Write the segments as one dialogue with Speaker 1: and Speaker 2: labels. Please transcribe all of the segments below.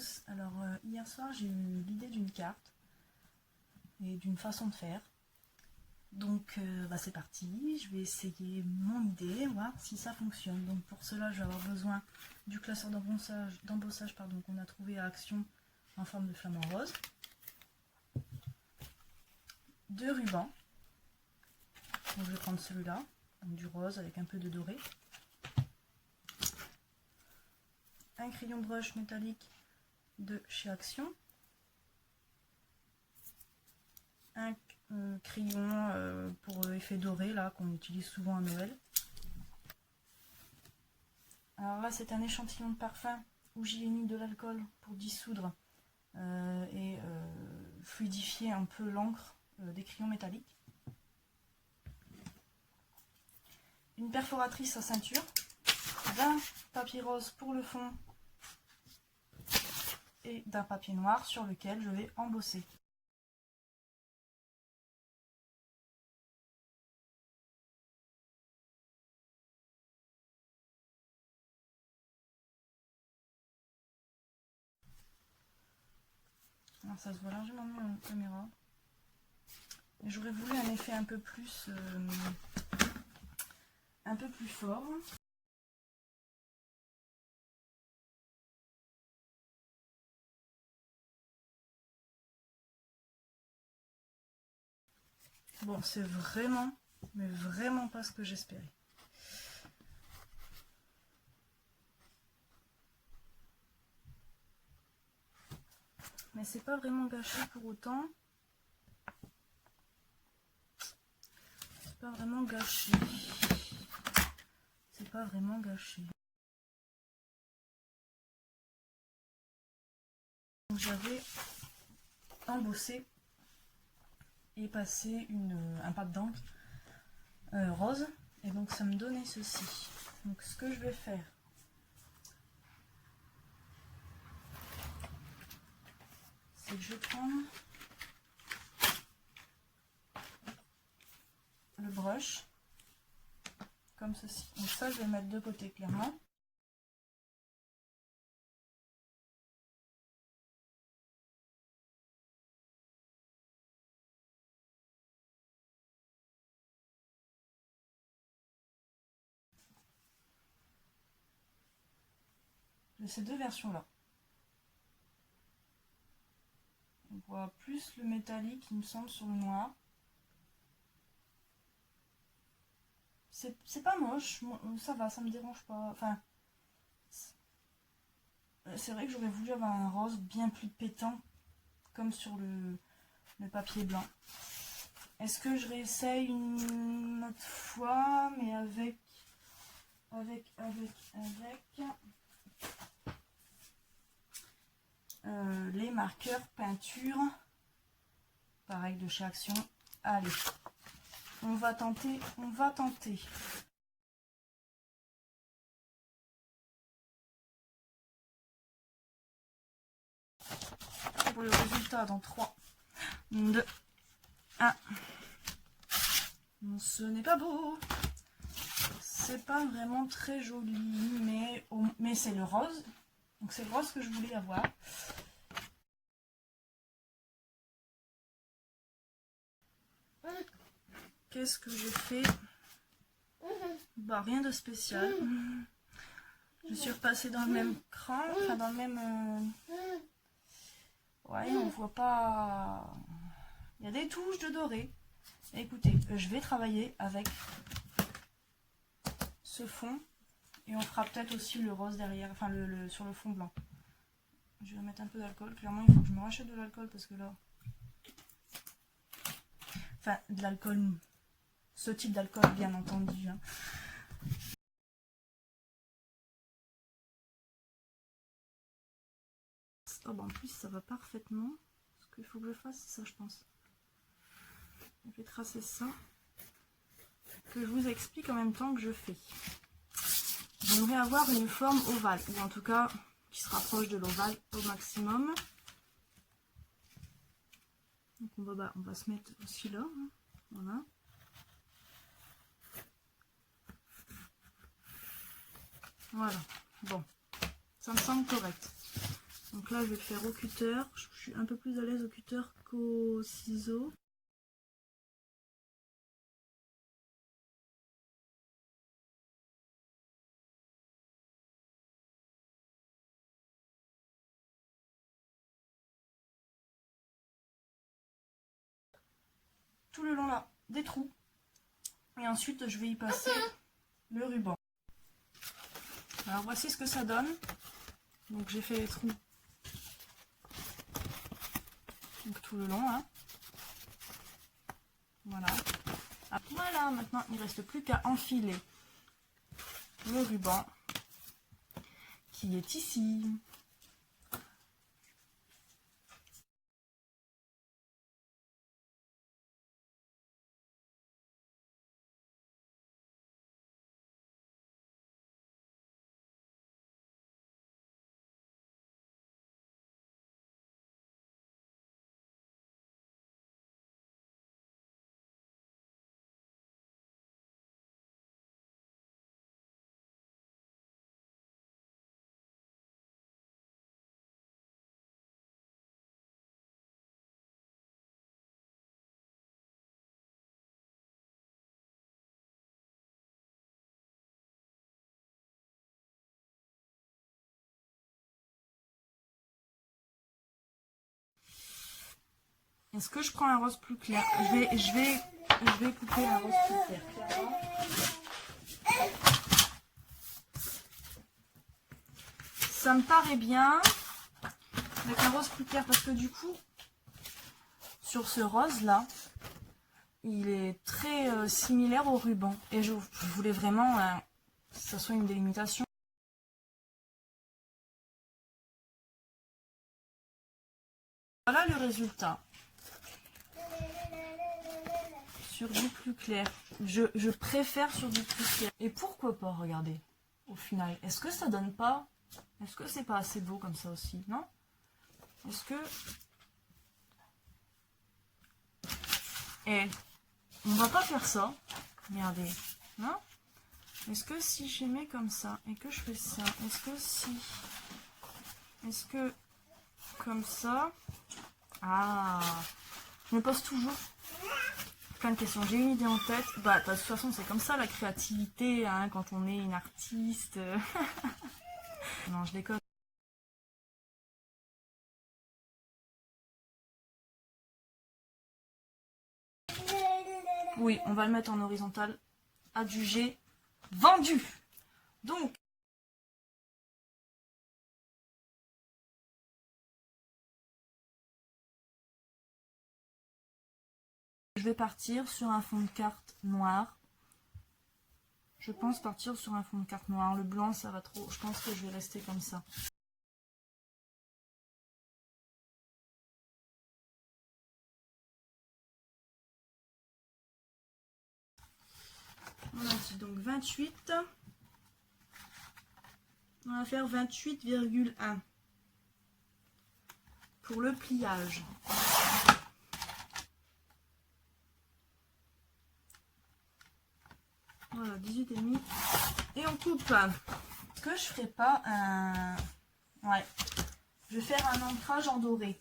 Speaker 1: tous. Alors hier soir j'ai eu l'idée d'une carte et d'une façon de faire. Donc c'est parti, je vais essayer mon idée, voir si ça fonctionne. Donc pour cela je vais avoir besoin du classeur d'embossage qu'on a trouvé à Action en forme de flamant rose. 2 rubans. Donc je vais prendre celui-là, du rose avec un peu de doré. Un crayon brush métallique de chez Action. Un crayon pour effet doré là qu'on utilise souvent à Noël. Alors là c'est un échantillon de parfum où j'y ai mis de l'alcool pour dissoudre et fluidifier un peu l'encre des crayons métalliques. Une perforatrice à ceinture, d'un papier rose pour le fond et d'un papier noir sur lequel je vais embosser. Alors ça se voit largement mieux en caméra. J'aurais voulu un effet un peu plus fort. Bon, c'est vraiment, mais vraiment pas ce que j'espérais. Mais c'est pas vraiment gâché pour autant. C'est pas vraiment gâché. C'est pas vraiment gâché. Donc j'avais embossé et passé un pâte d'encre rose. Et donc ça me donnait ceci. Donc ce que je vais faire, c'est que je vais prendre le brush comme ceci. Donc ça je vais le mettre de côté clairement. J'ai ces deux versions là. On voit plus le métallique il me semble sur le noir. C'est pas moche, ça va, ça me dérange pas. Enfin, c'est vrai que j'aurais voulu avoir un rose bien plus pétant, comme sur le papier blanc. Est-ce que je réessaye une autre fois, mais avec les marqueurs peinture, pareil de chez Action. Allez, on va tenter, on va tenter. Pour le résultat dans 3, 2, 1. Ce n'est pas beau. C'est pas vraiment très joli, mais c'est le rose. Donc c'est le rose que je voulais avoir. Qu'est-ce que j'ai fait? Bah rien de spécial. Je suis repassée dans le même cran, enfin dans le même... Ouais, on voit pas... Il y a des touches de doré. Et écoutez, je vais travailler avec ce fond. Et on fera peut-être aussi le rose derrière, enfin sur le fond blanc. Je vais mettre un peu d'alcool. Clairement, il faut que je me rachète de l'alcool parce que là... Enfin, de l'alcool... Ce type d'alcool, bien entendu. Hein. Oh, bah en plus, ça va parfaitement. Ce qu'il faut que je fasse, c'est ça, je pense. Je vais tracer ça. Que je vous explique en même temps que je fais. J'aimerais avoir une forme ovale, ou en tout cas, qui se rapproche de l'ovale au maximum. Donc on va se mettre aussi là. Hein. Voilà. Voilà. Bon. Ça me semble correct. Donc là je vais le faire au cutter, je suis un peu plus à l'aise au cutter qu'au ciseau. Tout le long là, des trous. Et ensuite je vais y passer le ruban. Alors voici ce que ça donne. Donc j'ai fait les trous. Donc tout le long, hein. Voilà. Ah, voilà, maintenant il ne reste plus qu'à enfiler le ruban qui est ici. Est-ce que je prends un rose plus clair? Je vais couper un rose plus clair. Ça me paraît bien avec un rose plus clair parce que du coup, sur ce rose là, il est très similaire au ruban. Et je voulais vraiment que ça soit une délimitation. Voilà le résultat. Sur du plus clair. Je préfère sur du plus clair. Et pourquoi pas, regardez, au final. Est-ce que ça donne pas... Est-ce que c'est pas assez beau comme ça aussi, non? Est-ce que... Eh, on va pas faire ça. Regardez, non? Est-ce que si je mets comme ça et que je fais ça, est-ce que si... Est-ce que... Comme ça... Ah, je me pose toujours plein de questions. J'ai une idée en tête. Bah, de toute façon, c'est comme ça la créativité, hein, quand on est une artiste. Non, je déconne. Oui, on va le mettre en horizontal. Adjugé, vendu. Donc, je vais partir sur un fond de carte noir. Je pense partir sur un fond de carte noir. Le blanc, ça va trop. Je pense que je vais rester comme ça. On a dit donc 28. On va faire 28,1 pour le pliage. Voilà, 18,5. Et on coupe. Est-ce que je ferai pas un... Ouais. Je vais faire un ancrage en doré.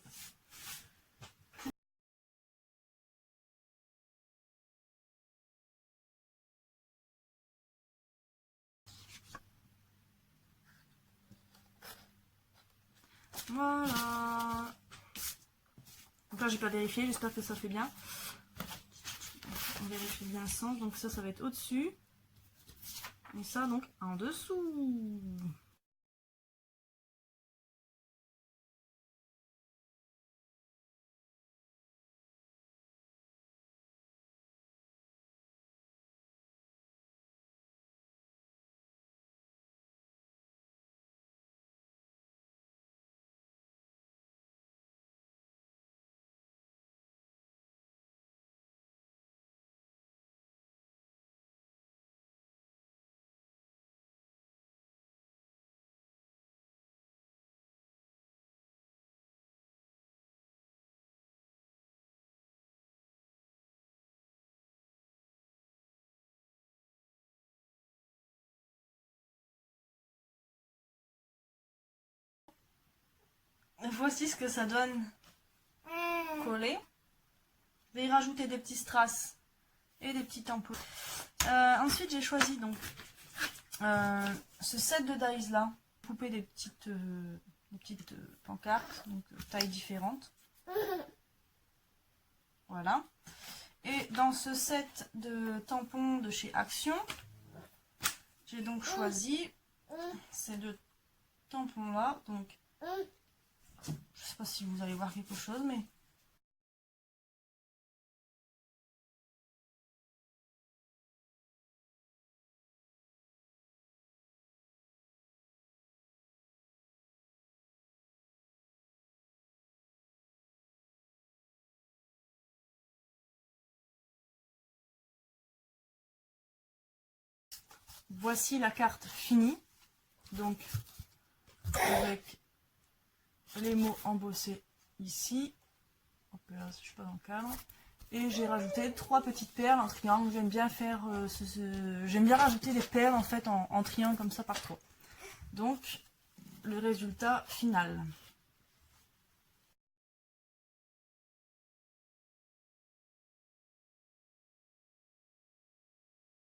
Speaker 1: Voilà. Donc là, j'ai pas vérifié. J'espère que ça fait bien. On vérifie bien le sens. Donc ça va être au-dessus. Et ça, donc, en dessous. Voici ce que ça donne collé. Je vais y rajouter des petits strass et des petits tampons. Ensuite, j'ai choisi donc ce set de dies là, couper des petites pancartes, donc tailles différentes. Voilà. Et dans ce set de tampons de chez Action, j'ai donc choisi ces deux tampons là. Donc, je sais pas si vous allez voir quelque chose, mais voici la carte finie. Donc, avec les mots embossés ici. Hop là, je suis pas dans le cadre. Et j'ai rajouté 3 petites perles en triangle. J'aime bien faire j'aime bien rajouter des perles en fait en triangle comme ça partout. Donc le résultat final.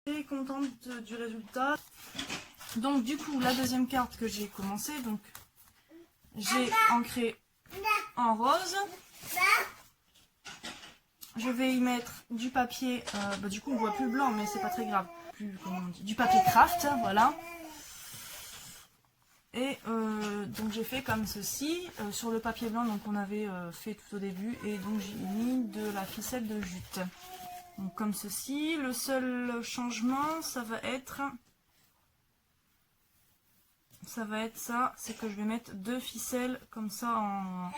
Speaker 1: Je suis contente du résultat. Donc du coup la deuxième carte que j'ai commencé, donc j'ai ancré en rose. Je vais y mettre du papier, du coup on voit plus blanc mais c'est pas très grave, comment on dit, du papier craft, voilà. Et donc j'ai fait comme ceci, sur le papier blanc donc on avait fait tout au début, et donc j'ai mis de la ficelle de jute. Donc comme ceci, le seul changement ça va être ça, c'est que je vais mettre deux ficelles comme ça en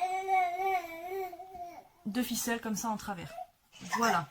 Speaker 1: travers. Voilà.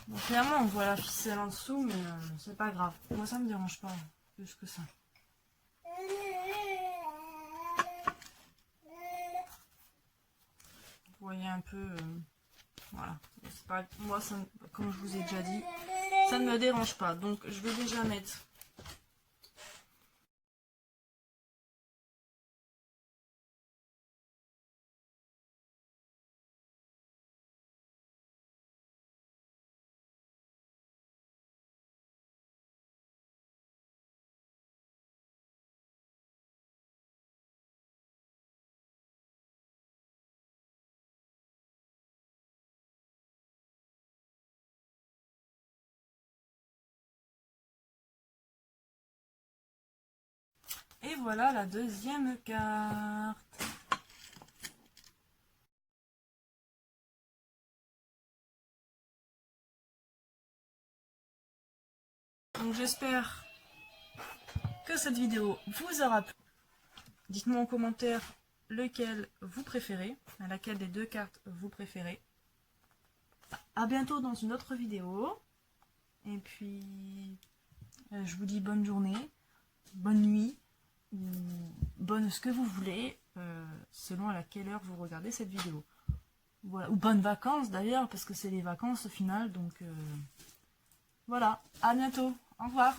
Speaker 1: Bon, clairement on voit la ficelle en dessous, mais c'est pas grave. Moi ça me dérange pas plus que ça. Vous voyez un peu, voilà. Pas, moi, ça, comme je vous ai déjà dit, ça ne me dérange pas. Donc je vais déjà mettre et voilà la deuxième carte. Donc j'espère que cette vidéo vous aura plu. Dites-moi en commentaire lequel vous préférez, laquelle des deux cartes vous préférez. A bientôt dans une autre vidéo. Et puis je vous dis bonne journée, bonne nuit, ou bonne ce que vous voulez, selon à quelle heure vous regardez cette vidéo. Voilà. Ou bonnes vacances d'ailleurs, parce que c'est les vacances au final. Donc voilà, à bientôt, au revoir.